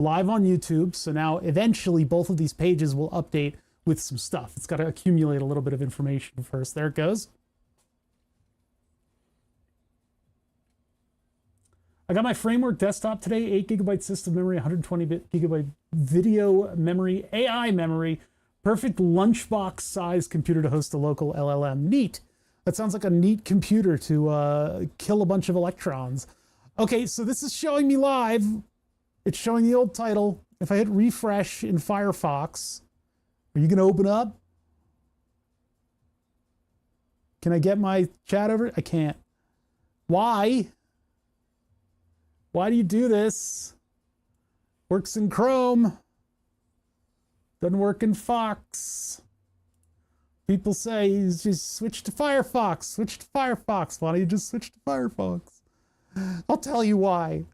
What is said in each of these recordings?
live on YouTube. So now eventually both of these pages will update with some stuff. It's got to accumulate a little bit of information first. There it goes. I got my Framework desktop today, 8 gigabyte system memory, 120 gigabyte video memory, AI memory, perfect lunchbox size computer to host a local LLM. Neat. That sounds like a neat computer to kill a bunch of electrons. Okay, so this is showing me live. It's showing the old title. If I hit refresh in Firefox, are you going to open up? Can I get my chat over? I can't. Why? Why do you do this? Works in Chrome. Doesn't work in Fox. People say, just switch to Firefox. Switch to Firefox. Why don't you just switch to Firefox? I'll tell you why.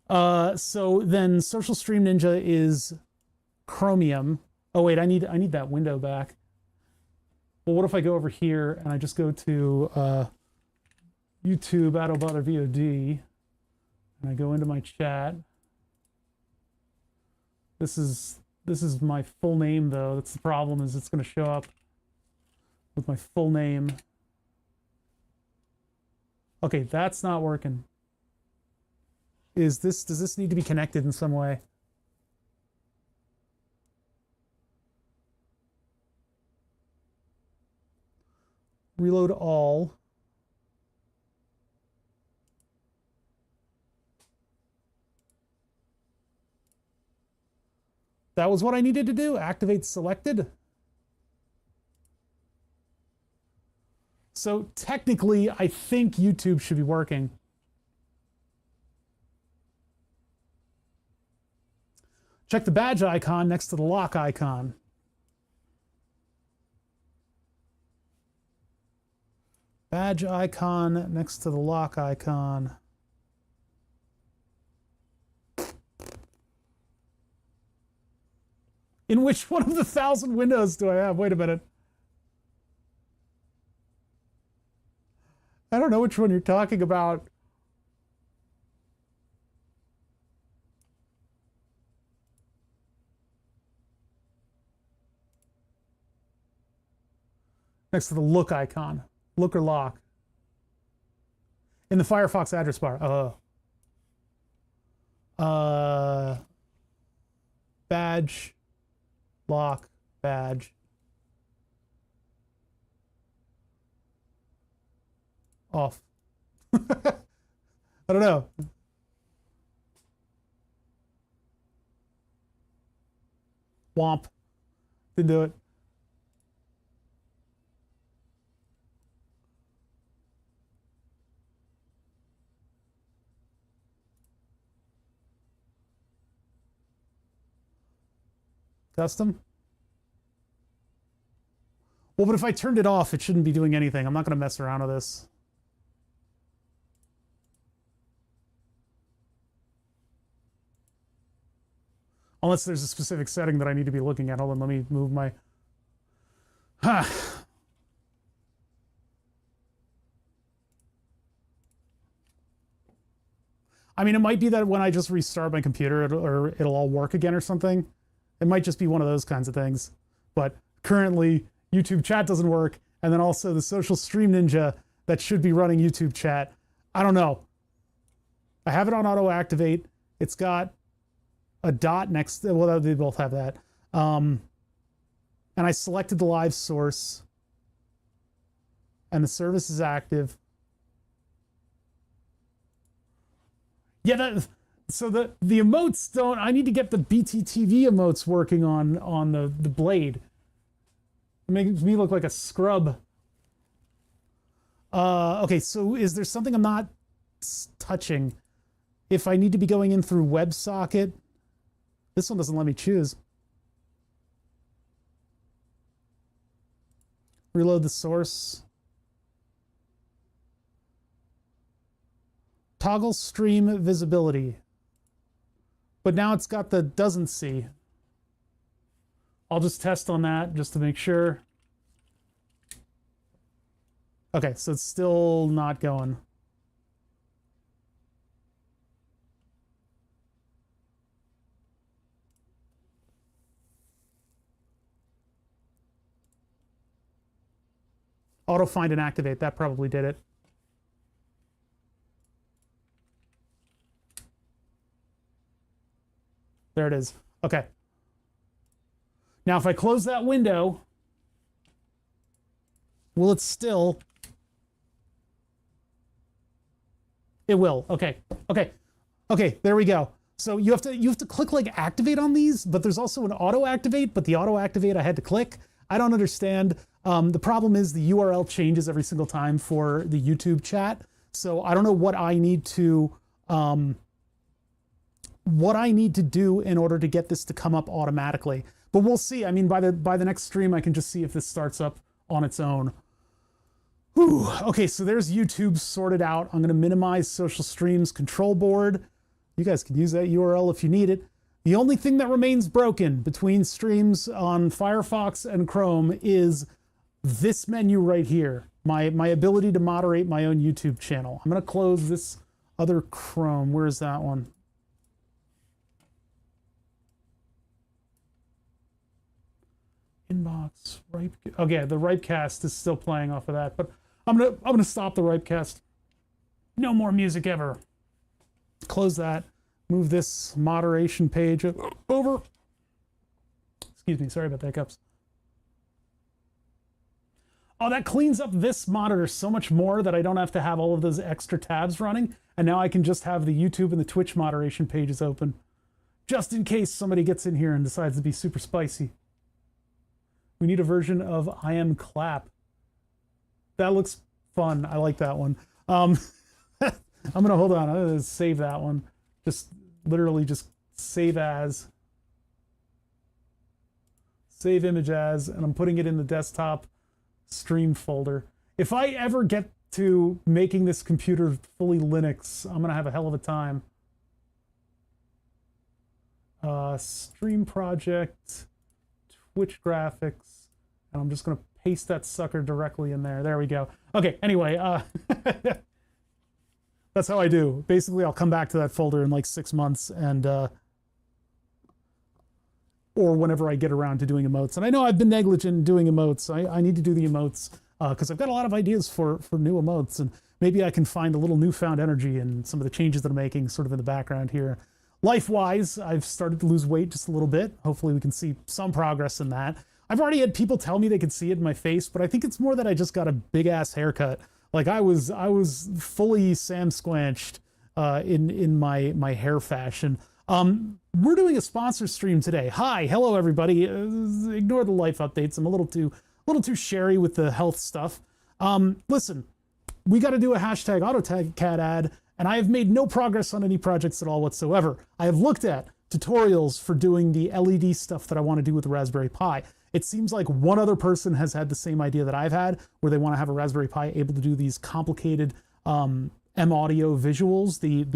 So then Social Stream Ninja is Chromium. Oh wait, I need that window back. Well, what if I go over here and I just go to YouTube Autobother VOD and I go into my chat. This is my full name though. That's the problem, is it's going to show up with my full name. Okay, that's not working. Does this need to be connected in some way? Reload all. That was what I needed to do. Activate selected. So technically, I think YouTube should be working. Check the badge icon next to the lock icon. Badge icon next to the lock icon. In which one of the 1,000 windows do I have? Wait a minute. I don't know which one you're talking about. Next to the look icon. Look or lock. In the Firefox address bar. Badge. Lock. Badge. Off. I don't know. Womp. Didn't do it. Custom? Well, but if I turned it off, it shouldn't be doing anything. I'm not going to mess around with this. Unless there's a specific setting that I need to be looking at. Hold on, let me move my... I mean, it might be that when I just restart my computer, it'll all work again or something. It might just be one of those kinds of things. But currently, YouTube chat doesn't work. And then also the Social Stream Ninja that should be running YouTube chat. I don't know. I have it on auto activate. It's got a dot next to, well, they both have that. And I selected the live source. And the service is active. Yeah, so the emotes don't, I need to get the BTTV emotes working on the blade. It makes me look like a scrub. Okay, so is there something I'm not touching? If I need to be going in through WebSocket, this one doesn't let me choose. Reload the source. Toggle stream visibility. But now it's got the doesn't see. I'll just test on that just to make sure. Okay, so it's still not going. Auto find and activate, that probably did it. There it is. Okay. Now if I close that window, will it still? It will. Okay. Okay. Okay, there we go. So you have to click like activate on these, but there's also an auto activate, but the auto activate I had to click. I don't understand. The problem is the URL changes every single time for the YouTube chat. So I don't know what I need to do in order to get this to come up automatically. But we'll see. I mean, by the next stream, I can just see if this starts up on its own. Whew. Okay, so there's YouTube sorted out. I'm going to minimize social streams control board. You guys can use that URL if you need it. The only thing that remains broken between streams on Firefox and Chrome is this menu right here. My ability to moderate my own YouTube channel. I'm going to close this other Chrome. Where is that one? Inbox, Ripe. Okay, the Ripecast is still playing off of that, but I'm gonna stop the Ripecast. No more music ever. Close that. Move this moderation page over. Excuse me, sorry about the hiccups. Oh, that cleans up this monitor so much more that I don't have to have all of those extra tabs running. And now I can just have the YouTube and the Twitch moderation pages open. Just in case somebody gets in here and decides to be super spicy. We need a version of I Am Clap. That looks fun. I like that one. I'm gonna hold on. I'm gonna save that one. Just literally just save as. Save image as, and I'm putting it in the desktop stream folder. If I ever get to making this computer fully Linux, I'm gonna have a hell of a time. Stream project. Twitch graphics, and I'm just going to paste that sucker directly in there. There we go. Okay, anyway, that's how I do. Basically, I'll come back to that folder in like 6 months, and or whenever I get around to doing emotes. And I know I've been negligent in doing emotes. I need to do the emotes because I've got a lot of ideas for new emotes, and maybe I can find a little newfound energy in some of the changes that I'm making sort of in the background here. Life-wise, I've started to lose weight just a little bit. Hopefully we can see some progress in that. I've already had people tell me they could see it in my face, but I think it's more that I just got a big-ass haircut. Like I was fully Sam Squanched in my hair fashion. We're doing a sponsor stream today. Hi, hello everybody. Ignore the life updates. I'm a little too sherry with the health stuff. Listen, we got to do a hashtag AutoCAD ad. And I have made no progress on any projects at all whatsoever. I have looked at tutorials for doing the LED stuff that I want to do with the Raspberry Pi. It seems like one other person has had the same idea that I've had, where they want to have a Raspberry Pi able to do these complicated M-Audio visuals, the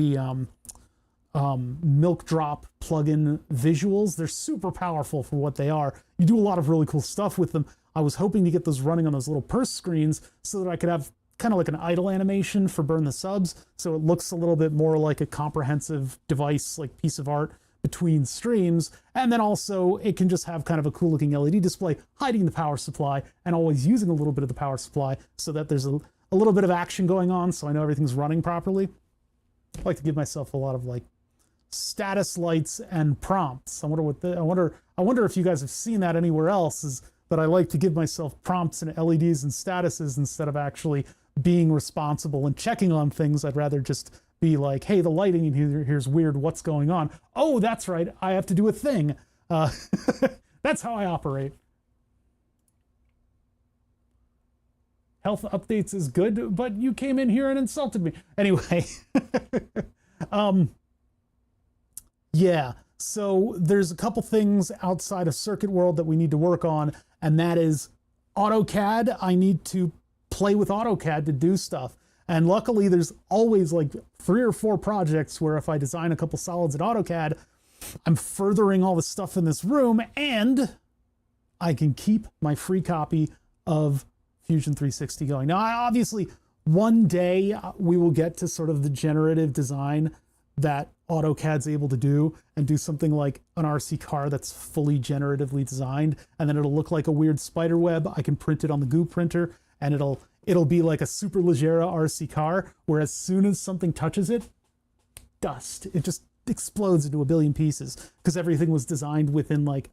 milk drop plugin visuals. They're super powerful for what they are. You do a lot of really cool stuff with them. I was hoping to get those running on those little purse screens so that I could have kind of like an idle animation for burn the subs, so it looks a little bit more like a comprehensive device, like piece of art between streams. And then also it can just have kind of a cool looking LED display hiding the power supply and always using a little bit of the power supply so that there's a little bit of action going on, so I know everything's running properly. I like to give myself a lot of like status lights and prompts. I wonder if you guys have seen that anywhere else, is that I like to give myself prompts and LEDs and statuses instead of actually being responsible and checking on things. I'd rather just be like, hey, the lighting in here's weird, what's going on? Oh, that's right, I have to do a thing. That's how I operate. Health updates is good, but you came in here and insulted me. Anyway, yeah, so there's a couple things outside of Circuit World that we need to work on, and that is AutoCAD. I need to play with AutoCAD to do stuff. And luckily there's always like 3 or 4 projects where if I design a couple solids in AutoCAD, I'm furthering all the stuff in this room, and I can keep my free copy of Fusion 360 going. Now, obviously, one day we will get to sort of the generative design that AutoCAD's able to do and do something like an RC car that's fully generatively designed, and then it'll look like a weird spider web. I can print it on the Goo printer and it'll be like a Superleggera RC car, where as soon as something touches it, dust. It just explodes into a billion pieces because everything was designed within like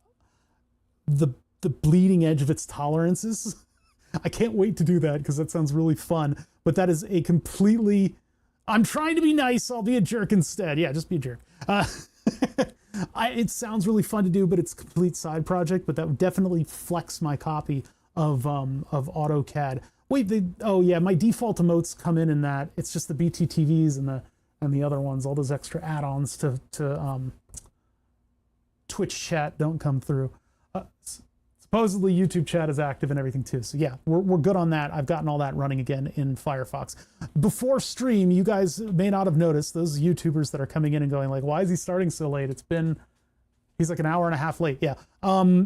the bleeding edge of its tolerances. I can't wait to do that because that sounds really fun. But that is a completely, I'm trying to be nice, I'll be a jerk instead. Yeah, just be a jerk. It sounds really fun to do, but it's a complete side project, but that would definitely flex my copy of AutoCAD. Wait, oh yeah, my default emotes come in that. It's just the BTTVs and the other ones, all those extra add-ons to Twitch chat don't come through. Supposedly YouTube chat is active and everything too. So yeah, we're good on that. I've gotten all that running again in Firefox. Before stream, you guys may not have noticed, those YouTubers that are coming in and going like, why is he starting so late? He's like an hour and a half late. Yeah,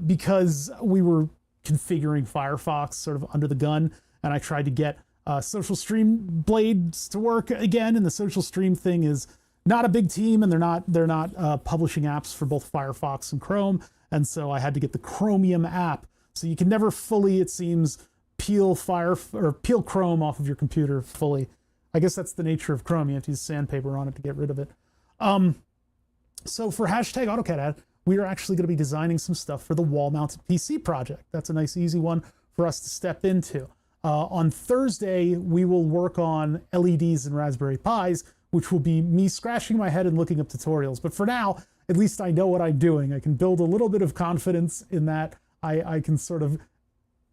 because we were configuring Firefox sort of under the gun, and I tried to get Social Stream Blades to work again, and the Social Stream thing is not a big team, and they're not publishing apps for both Firefox and Chrome. And so I had to get the Chromium app. So you can never fully, it seems, peel Chrome off of your computer fully. I guess that's the nature of Chrome. You have to use sandpaper on it to get rid of it. So for hashtag AutoCAD ad, we are actually going to be designing some stuff for the wall-mounted PC project. That's a nice, easy one for us to step into. On Thursday, we will work on LEDs and Raspberry Pis, which will be me scratching my head and looking up tutorials. But for now, at least I know what I'm doing. I can build a little bit of confidence in that I can sort of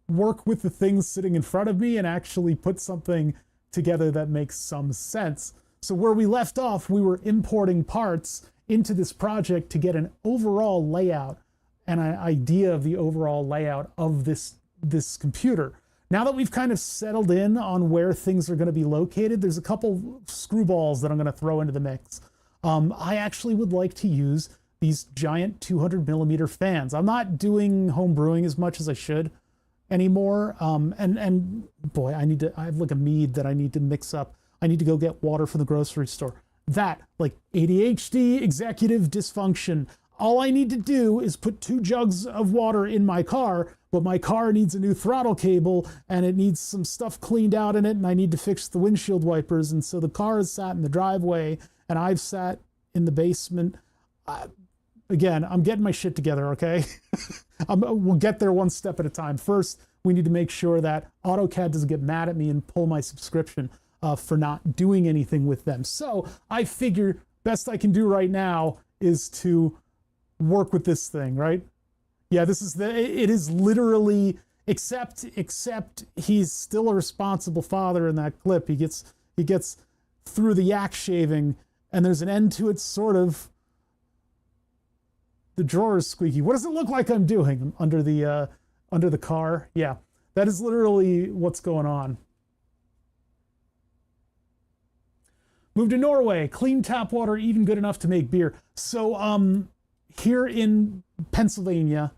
work with the things sitting in front of me and actually put something together that makes some sense. So where we left off, we were importing parts into this project to get an overall layout and an idea of the overall layout of this computer. Now that we've kind of settled in on where things are going to be located, there's a couple screwballs that I'm going to throw into the mix. I actually would like to use these giant 200 millimeter fans. I'm not doing home brewing as much as I should anymore. And boy, I have like a mead that I need to mix up. I need to go get water from the grocery store. That, like ADHD, executive dysfunction. All I need to do is put 2 jugs of water in my car, but my car needs a new throttle cable and it needs some stuff cleaned out in it, and I need to fix the windshield wipers. And so the car is sat in the driveway and I've sat in the basement. Again, I'm getting my shit together, okay? We'll get there one step at a time. First, we need to make sure that AutoCAD doesn't get mad at me and pull my subscription for not doing anything with them. So I figure best I can do right now is to work with this thing, right? Yeah, it is literally, except he's still a responsible father in that clip. He gets through the yak shaving, and there's an end to it, sort of. The drawer is squeaky. What does it look like I'm doing under the car? Yeah, that is literally what's going on. Moved to Norway. Clean tap water, even good enough to make beer. So here in Pennsylvania,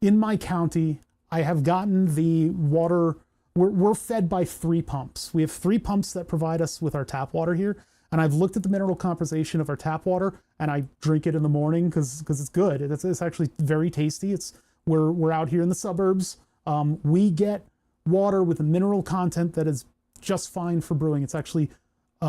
in my county, I have gotten the water. We're fed by 3 pumps. We have 3 pumps that provide us with our tap water here. And I've looked at the mineral composition of our tap water, and I drink it in the morning because it's good. It's actually very tasty. We're out here in the suburbs. We get water with a mineral content that is just fine for brewing. It's actually,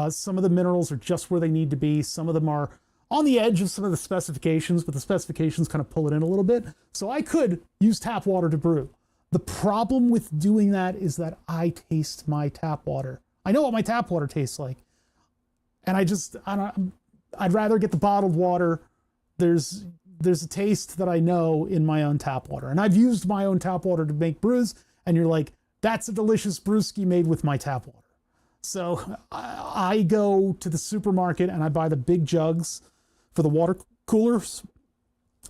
some of the minerals are just where they need to be. Some of them are on the edge of some of the specifications, but the specifications kind of pull it in a little bit. So I could use tap water to brew. The problem with doing that is that I taste my tap water. I know what my tap water tastes like. And I'd rather get the bottled water. There's a taste that I know in my own tap water. And I've used my own tap water to make brews, and you're like, that's a delicious brewski made with my tap water. So I go to the supermarket and I buy the big jugs for the water coolers.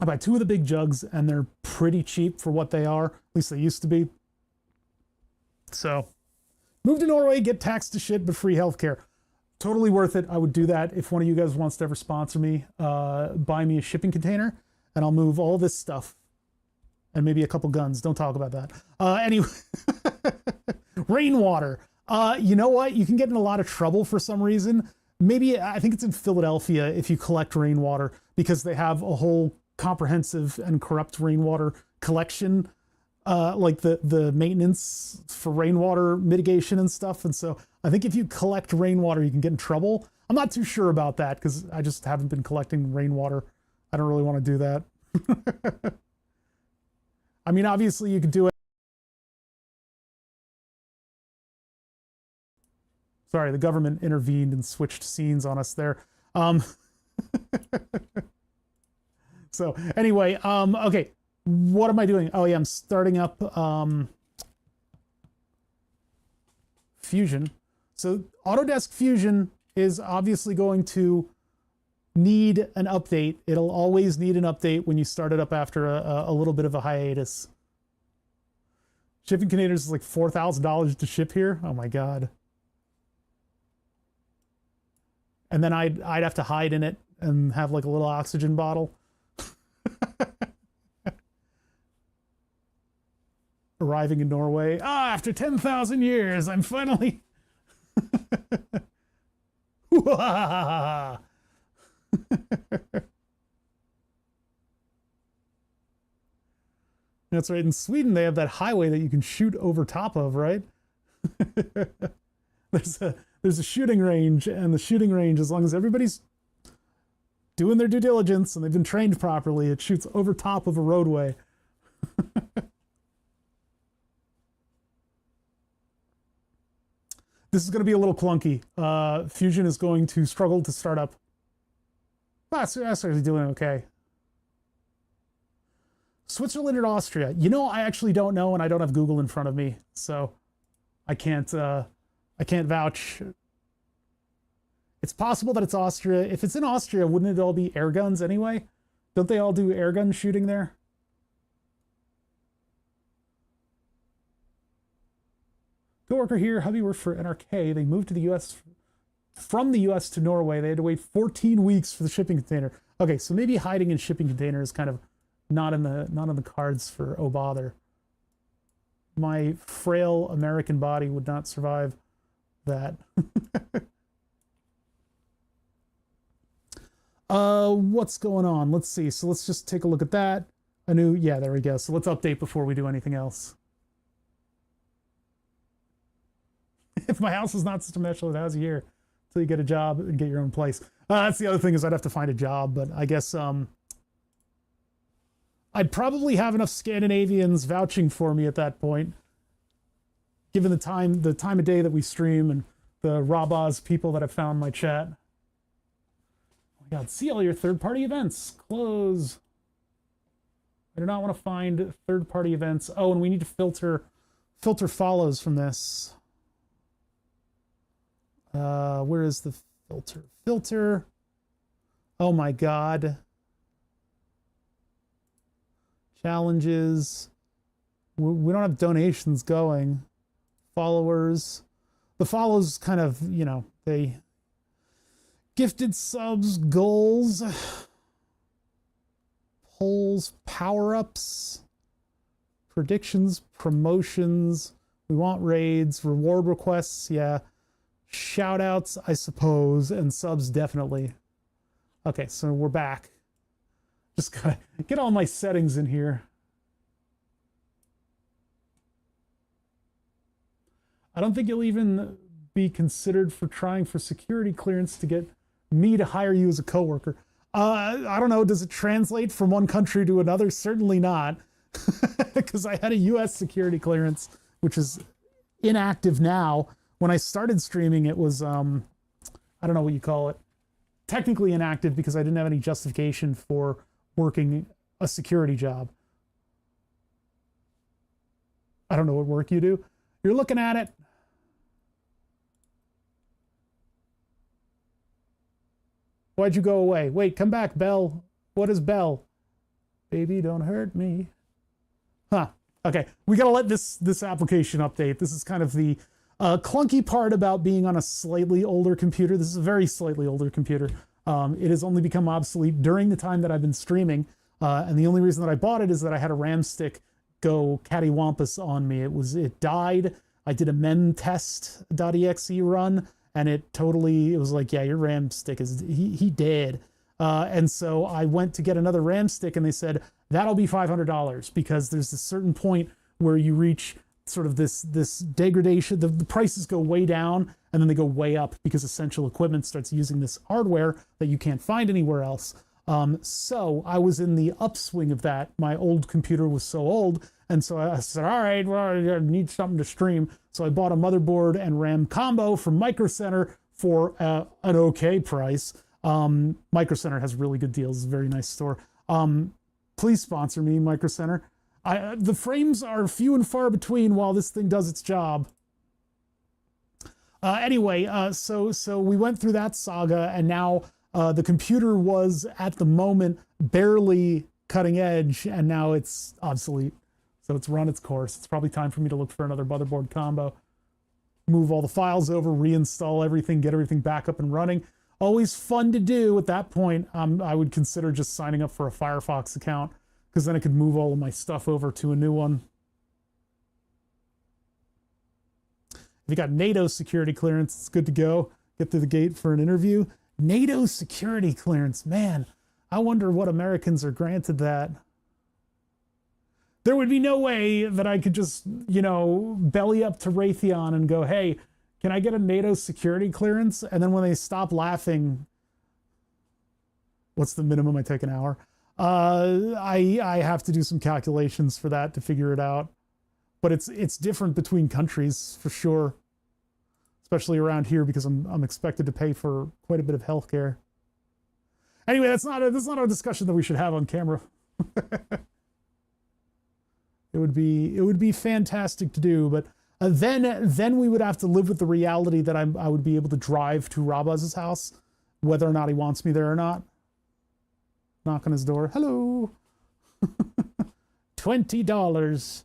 I buy 2 of the big jugs, and they're pretty cheap for what they are. At least they used to be. So move to Norway, get taxed to shit, but free healthcare. Totally worth it. I would do that. If one of you guys wants to ever sponsor me, buy me a shipping container, and I'll move all this stuff and maybe a couple guns. Don't talk about that. Anyway, rainwater. You know what? You can get in a lot of trouble for some reason. Maybe, I think it's in Philadelphia, if you collect rainwater, because they have a whole comprehensive and corrupt rainwater collection like the maintenance for rainwater mitigation and stuff. And so I think if you collect rainwater, you can get in trouble. I'm not too sure about that because I just haven't been collecting rainwater. I don't really want to do that. I mean, obviously you could do it. Sorry, the government intervened and switched scenes on us there. So anyway, okay, what am I doing? Oh yeah, I'm starting up Fusion. So Autodesk Fusion is obviously going to need an update. It'll always need an update when you start it up after a little bit of a hiatus. Shipping containers is like $4,000 to ship here. Oh my God. And then I'd have to hide in it and have like a little oxygen bottle. Arriving in Norway. Ah, after 10,000 years, I'm finally... That's right. In Sweden, they have that highway that you can shoot over top of, right? There's a shooting range, and the shooting range, as long as everybody's doing their due diligence and they've been trained properly, it shoots over top of a roadway. This is going to be a little clunky. Fusion is going to struggle to start up. That's actually doing okay. Switzerland and Austria. You know, I actually don't know, and I don't have Google in front of me, so I can't vouch. It's possible that it's Austria. If it's in Austria, wouldn't it all be air guns anyway? Don't they all do air gun shooting there? Coworker here, hubby worked for NRK. They moved to the US, from the US to Norway. They had to wait 14 weeks for the shipping container. Okay, so maybe hiding in shipping container is kind of not in the cards for oh bother. My frail American body would not survive that. What's going on? Let's see. So let's just take a look at that. Yeah, there we go. So let's update before we do anything else. If my house is not such a mess, how's a year until you get a job and get your own place? That's the other thing, is I'd have to find a job, but I guess I'd probably have enough Scandinavians vouching for me at that point, given the time of day that we stream and the Rabaz people that I've found in my chat. Oh my God, see all your third-party events. Close. I do not want to find third-party events. Oh, and we need to filter follows from this. Where is the filter? Filter. Oh my God. Challenges. We don't have donations going. Followers. The follows kind of, you know, they gifted subs, goals, polls, power-ups, predictions, promotions. We want raids, reward requests, yeah. Shout-outs, I suppose, and subs definitely. Okay, so we're back. Just gotta get all my settings in here. I don't think you'll even be considered for trying for security clearance to get me to hire you as a coworker. I don't know, does it translate from one country to another? Certainly not, because I had a US security clearance, which is inactive now. When I started streaming, it was, I don't know what you call it, technically inactive because I didn't have any justification for working a security job. I don't know what work you do. You're looking at it. Why'd you go away? Wait, come back, Belle. What is Belle? Baby, don't hurt me. Huh. Okay, we gotta let this application update. This is kind of the clunky part about being on a slightly older computer. This is a very slightly older computer. It has only become obsolete during the time that I've been streaming. And the only reason that I bought it is that I had a RAM stick go cattywampus on me. It died. I did a mentest.exe run, and it was like, yeah, your RAM stick is, he dead. And so I went to get another RAM stick, and they said, that'll be $500 because there's a certain point where you reach sort of this degradation. The prices go way down and then they go way up because essential equipment starts using this hardware that you can't find anywhere else. So I was in the upswing of that. My old computer was so old, and so I said, all right, well, I need something to stream. So I bought a motherboard and RAM combo from Micro Center for an okay price. Micro Center has really good deals. It's a very nice store. Please sponsor me, Micro Center. The frames are few and far between while this thing does its job. Anyway, so we went through that saga, and now the computer was at the moment barely cutting edge, and now it's obsolete. So it's run its course. It's probably time for me to look for another motherboard combo. Move all the files over, reinstall everything, get everything back up and running. Always fun to do. At that point, I would consider just signing up for a Firefox account, because then I could move all of my stuff over to a new one. If you got NATO security clearance, it's good to go. Get through the gate for an interview. NATO security clearance, man. I wonder what Americans are granted that. There would be no way that I could just, belly up to Raytheon and go, hey, can I get a NATO security clearance? And then when they stop laughing, what's the minimum I take an hour? I have to do some calculations for that to figure it out. But it's different between countries for sure, especially around here, because I'm expected to pay for quite a bit of healthcare. Anyway, that's not a discussion that we should have on camera. It would be fantastic to do, but then we would have to live with the reality that I would be able to drive to Rabaz's house, whether or not he wants me there or not. Knock on his door. Hello. $20.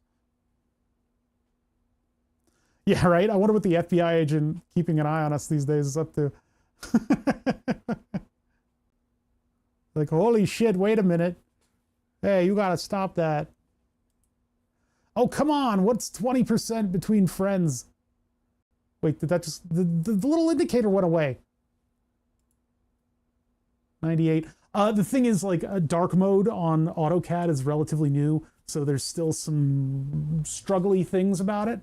Yeah, right. I wonder what the FBI agent keeping an eye on us these days is up to. Like, holy shit, wait a minute. Hey, you gotta stop that. Oh, come on. What's 20% between friends? Wait, did that just... The little indicator went away. 98. The thing is, like, dark mode on AutoCAD is relatively new, so there's still some struggly things about it.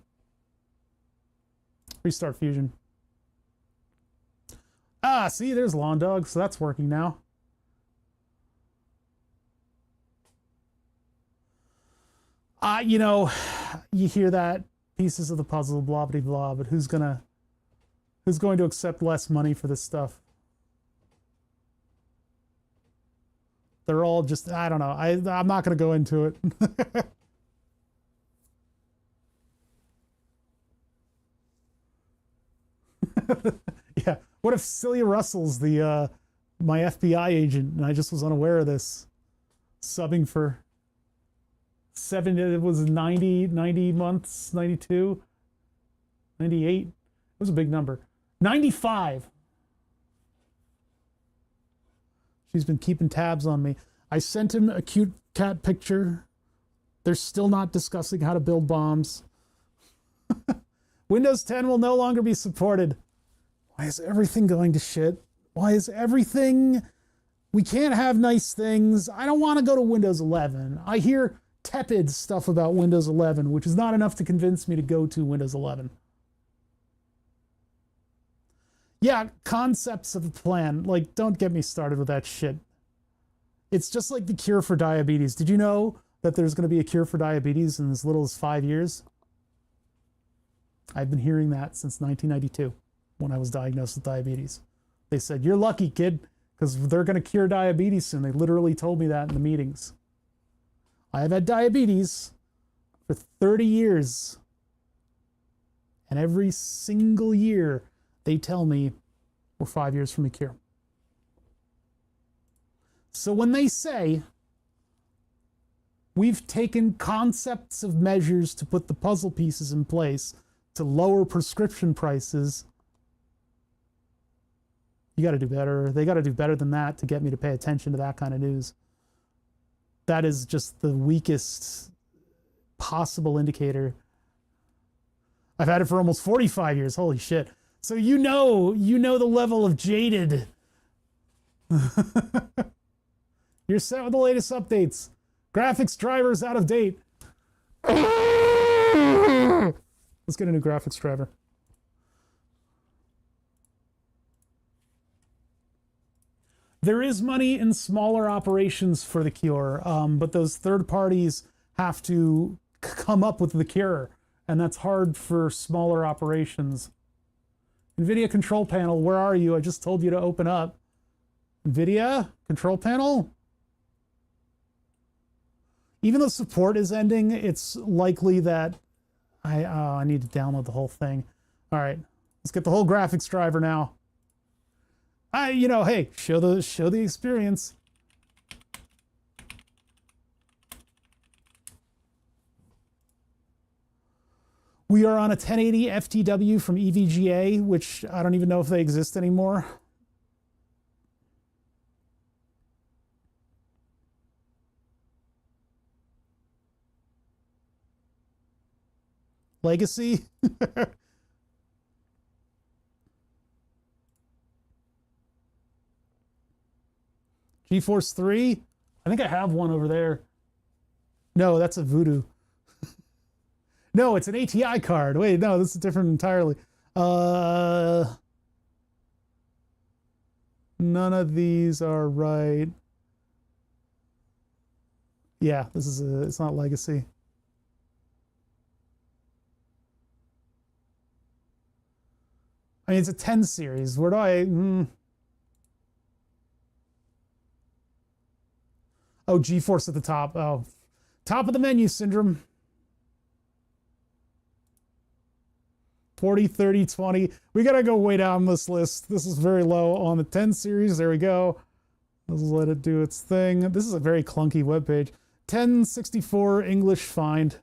Restart Fusion. Ah, see, there's Lawn Dog, so that's working now. You hear that, pieces of the puzzle, blah blah blah, but who's going to accept less money for this stuff? They're all just, I don't know. I'm not going to go into it. Yeah. What if Celia Russell's my FBI agent and I just was unaware of this? Subbing for it was 90 months, 92, 98. It was a big number. 95. She's been keeping tabs on me. I sent him a cute cat picture. They're still not discussing how to build bombs. Windows 10 will no longer be supported. Why is everything going to shit? Why is everything... We can't have nice things. I don't want to go to Windows 11. I hear tepid stuff about Windows 11, which is not enough to convince me to go to Windows 11. Yeah, concepts of a plan. Like, don't get me started with that shit. It's just like the cure for diabetes. Did you know that there's going to be a cure for diabetes in as little as 5 years? I've been hearing that since 1992 when I was diagnosed with diabetes. They said, you're lucky, kid, because they're going to cure diabetes soon. They literally told me that in the meetings. I have had diabetes for 30 years. And every single year, they tell me we're 5 years from a cure. So when they say we've taken concepts of measures to put the puzzle pieces in place to lower prescription prices, you got to do better. They got to do better than that to get me to pay attention to that kind of news. That is just the weakest possible indicator. I've had it for almost 45 years. Holy shit. So you know the level of jaded. You're set with the latest updates. Graphics drivers out of date. Let's get a new graphics driver. There is money in smaller operations for the cure, but those third parties have to come up with the cure, and that's hard for smaller operations. NVIDIA control panel, where are you? I just told you to open up. NVIDIA control panel? Even though support is ending, it's likely that I need to download the whole thing. All right, let's get the whole graphics driver now. Hey, show the experience. We are on a 1080 FTW from EVGA, which I don't even know if they exist anymore. Legacy? GeForce 3? I think I have one over there. No, that's a Voodoo. No, it's an ATI card. Wait, no, this is different entirely. None of these are right. Yeah, it's not Legacy. I mean, it's a 10 series. Where do I... Oh, GeForce at the top. Oh, top of the menu syndrome. 40, 30, 20. We got to go way down this list. This is very low on the 10 series. There we go. Let's let it do its thing. This is a very clunky webpage. 1064 English find.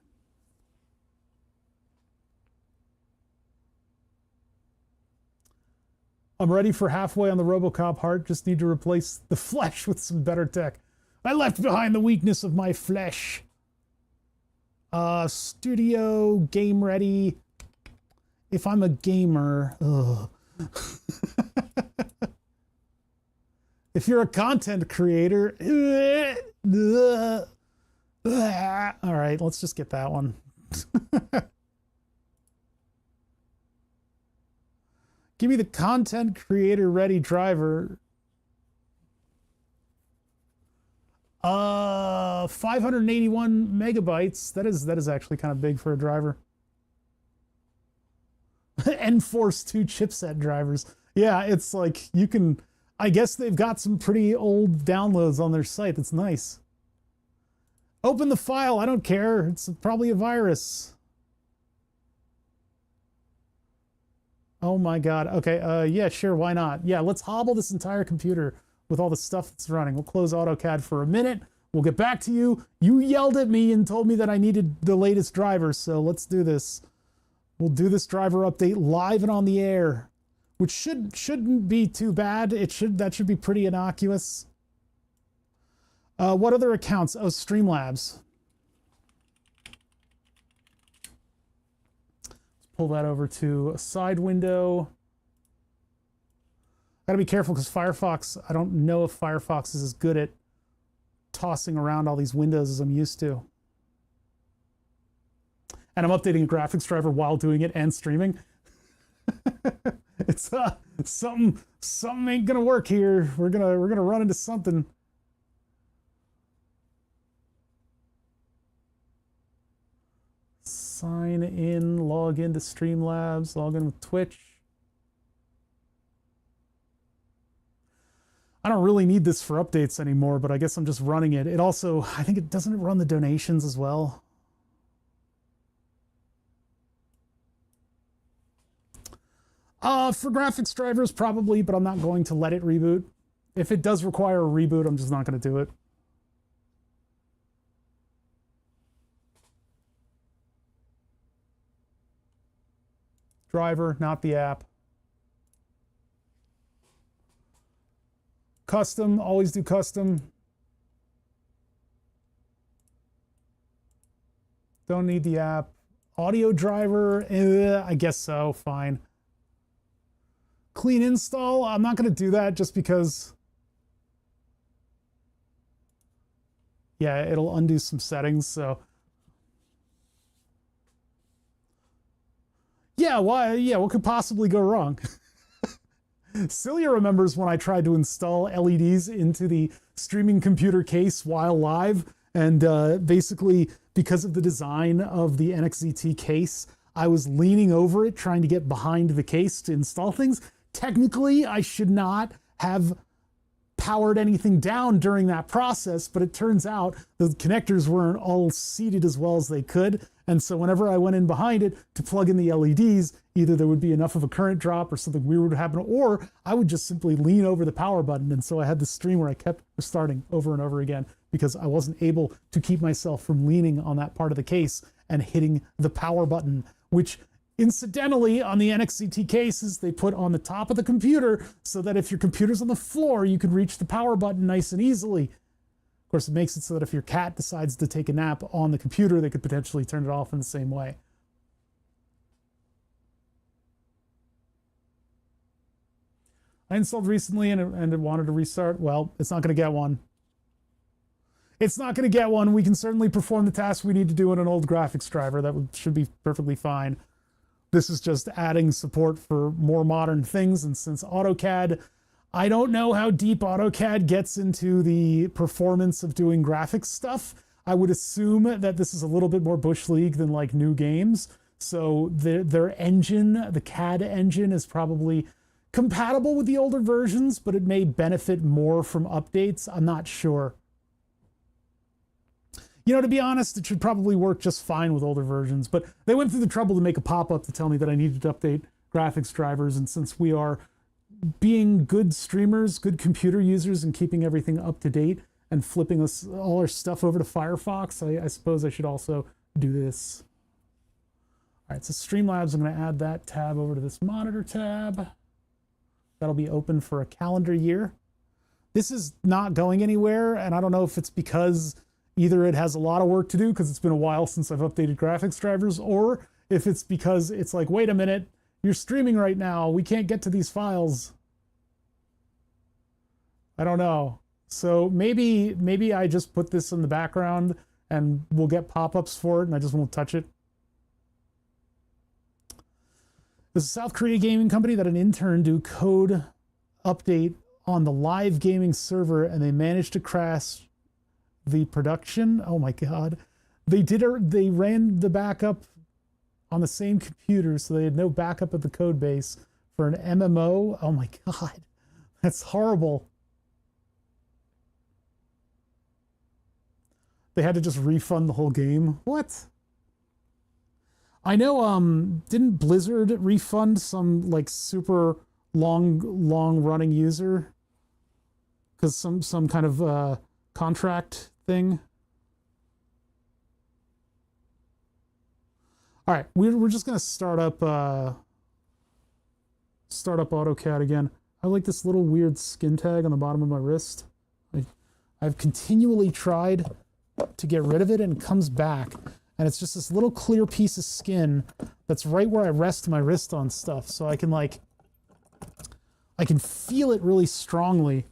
I'm ready for halfway on the RoboCop heart. Just need to replace the flesh with some better tech. I left behind the weakness of my flesh. Studio, game ready. If I'm a gamer, ugh. If you're a content creator, all right, let's just get that one. Give me the content creator ready driver. 581 megabytes. That is actually kind of big for a driver. Enforce 2 chipset drivers. Yeah, it's like you can. I guess they've got some pretty old downloads on their site. That's nice. Open the file. I don't care. It's probably a virus. Oh my god. Okay. Yeah, sure. Why not? Yeah, let's hobble this entire computer with all the stuff that's running. We'll close AutoCAD for a minute. We'll get back to you. You yelled at me and told me that I needed the latest driver, so let's do this. We'll do this driver update live and on the air, which shouldn't be too bad. That should be pretty innocuous. What other accounts? Oh, Streamlabs. Let's pull that over to a side window. Gotta be careful because Firefox, I don't know if Firefox is as good at tossing around all these windows as I'm used to. And I'm updating a graphics driver while doing it and streaming. It's something ain't gonna work here. We're gonna run into something. Sign in, log into Streamlabs, log in with Twitch. I don't really need this for updates anymore, but I guess I'm just running it. It also, I think it doesn't run the donations as well. For graphics drivers, probably, but I'm not going to let it reboot. If it does require a reboot, I'm just not going to do it. Driver, not the app. Custom, always do custom. Don't need the app. Audio driver, I guess so, fine. Clean install, I'm not going to do that just because, yeah, it'll undo some settings, so. Yeah, why? Yeah, what could possibly go wrong? Celia remembers when I tried to install LEDs into the streaming computer case while live, and basically because of the design of the NXZT case, I was leaning over it trying to get behind the case to install things. Technically, I should not have powered anything down during that process, but it turns out the connectors weren't all seated as well as they could. And so whenever I went in behind it to plug in the LEDs, either there would be enough of a current drop or something weird would happen, or I would just simply lean over the power button. And so I had this stream where I kept restarting over and over again because I wasn't able to keep myself from leaning on that part of the case and hitting the power button, which incidentally on the NXCT cases, they put on the top of the computer so that if your computer's on the floor, you can reach the power button nice and easily. Of course, it makes it so that if your cat decides to take a nap on the computer, they could potentially turn it off in the same way. I installed recently and it wanted to restart. Well, it's not going to get one. It's not going to get one. We can certainly perform the task we need to do in an old graphics driver. That should be perfectly fine. This is just adding support for more modern things. And since AutoCAD, I don't know how deep AutoCAD gets into the performance of doing graphics stuff. I would assume that this is a little bit more Bush League than like new games. So their engine, the CAD engine, is probably compatible with the older versions, but it may benefit more from updates. I'm not sure. You know, to be honest, it should probably work just fine with older versions, but they went through the trouble to make a pop-up to tell me that I needed to update graphics drivers, and since we are being good streamers, good computer users, and keeping everything up to date and flipping us all our stuff over to Firefox, I suppose I should also do this. All right, so Streamlabs, I'm going to add that tab over to this monitor tab. That'll be open for a calendar year. This is not going anywhere, and I don't know if it's because either it has a lot of work to do because it's been a while since I've updated graphics drivers, or if it's because it's like, wait a minute, you're streaming right now, we can't get to these files. I don't know. So maybe I just put this in the background and we'll get pop-ups for it and I just won't touch it. There's a South Korea gaming company that an intern do code update on the live gaming server and they managed to crash the production. Oh my God. They ran the backup on the same computer, so they had no backup of the code base for an MMO. Oh my God. That's horrible. They had to just refund the whole game. What? I know, didn't Blizzard refund some like super long running user? Because some kind of contract thing. All right, we're just gonna start up AutoCAD again. I like this little weird skin tag on the bottom of my wrist. I've continually tried to get rid of it and it comes back. And it's just this little clear piece of skin that's right where I rest my wrist on stuff. So I can feel it really strongly.